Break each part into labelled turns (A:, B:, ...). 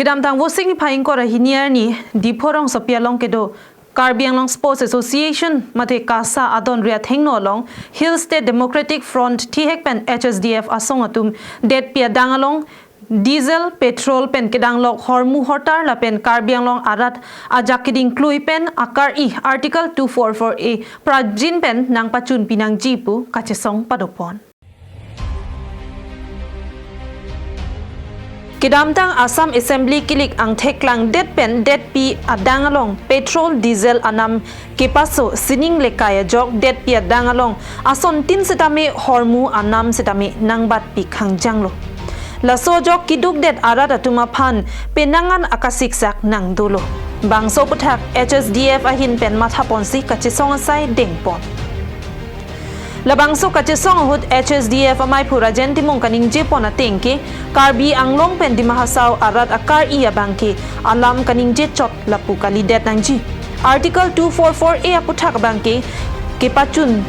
A: Kedam tang vosing ni phaing ko rahiniar ni diphorong sopia long kedo Karbiang Long Sports Association mate kasa adon ria thengno long Hill State Democratic Front thihekpen HSDF asong atum det pia dangalong diesel petrol pen kedang lok hormu hortar la pen Karbiang Long arat ajak kiding klui pen akar I article 244A prajin pen nang pachun pinang jipu kachesong padopon Kedamtang Assam Assembly kilik ang theklang det pen det pi adangalong petrol diesel anam kepaso sining lekaya jok det pi adangalong ason tin setame hormu anam setame nangbat pi khangjanglo laso jok kiduk det arada tumaphan penangan akasiksak nang dulo bangso puthak HSDF ahin pen mathaponsi kachisong sai dengpon Labangso kachesong hut HSDF amai pura jentimong kaning jepon atengke Karbi anglong pen di mahasaw arat akar iya bangke alam kaning jechot lapu kalidet nangji Article 244A aputhak bangke kepachun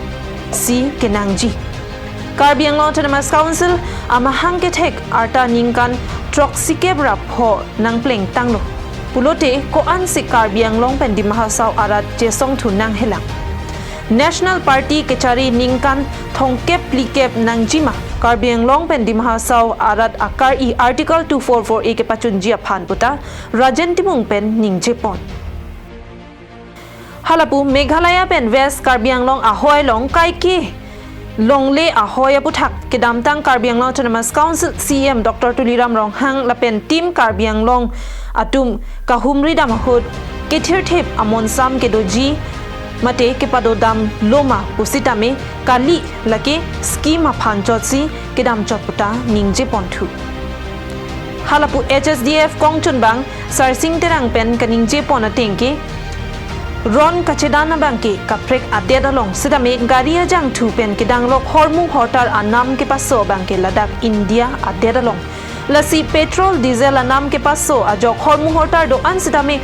A: si kenangji Karbi Anglong Autonomous Council amahang ketek arta ningkan trok sikebra pho nang pleng tanglo pulote ko an si Karbi Anglong pen di mahasaw arat jesong thunang helang National Party kechari ningkan thongkep plikep nangjima Karbi Anglong pen di mahasaw arat akar I article 244A ke pachunjia phan puta rajentimung pen ningjepon Halapu Meghalaya pen West Karbi Anglong ahoy long kaiki longle ahoy puthak kedamtang Karbi Anglong Autonomous Council CM Dr Tuliram Ronghang la pen team Karbi Anglong atum kahumri damahut kethirthep amonsam kedoji mate kepadodam loma pusitame kali lake skima phanchotsi kedam chotputa ningje ponthu halapu HSDF kongchunbang sarsing terang pen kaningje ponatengke ron kachedana bangke kaprek adedalong sidame garia jang thu pen kedang lok hormu hortar anam ke paso bangke ladak India adedalong lasi petrol diesel anam ke paso ajok hormu hortar do an sidame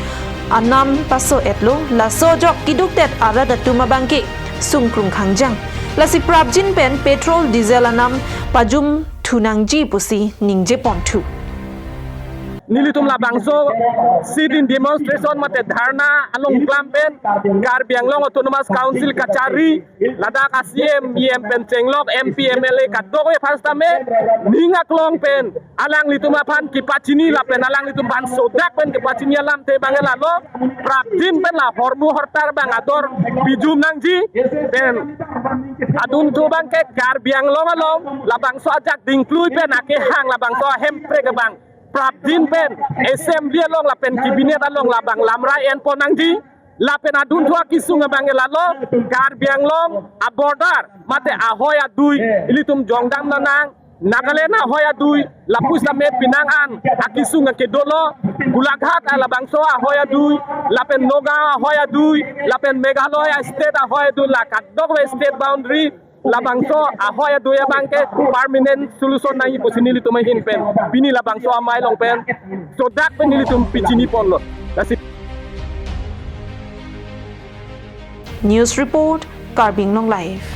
A: Anam paso etlo la sojok kiduktet arada tumabangke sungkrung khangjang lasi prabjin pen petrol diesel anam pajum thunangji pusi ningje ponthu
B: Nilitum labangso sidin demonstration mate dharna along klampen Karbi Anglong Autonomous Council kachari ladak asiem yem pen chenglok MP MLA kadok e fastame ningak long pen alang lituma phan kipachini la pen alang litum ban sodak pen kipachini alam te bangela lo praptin pen la hormu hortar bang ador bijum nangji pen adun tu bangke Karbi Anglong along labangso ajak dingklui pen ake hang labangso hempre ke bang Praptin pen assembly along la pen cabinet along la bang lamrai en ponangji la pen adun thua kisung bangela lo Karbi Anglong abordar mate ahoy adui ilitum jongdam nanang Nagalena ahoy adui la pusla met pinangan akisung ke dolo bulaghat ala bangso ahoy adui la pen noga ahoy adui la pen Meghalaya state ahoy adui la kadok state boundary labangso ahoy aduya bangke permanent solution nahi posinili tumai hin pen bini labangso amai long pen so dak penili tum pichini ponlo
A: News report Karbi Anglong live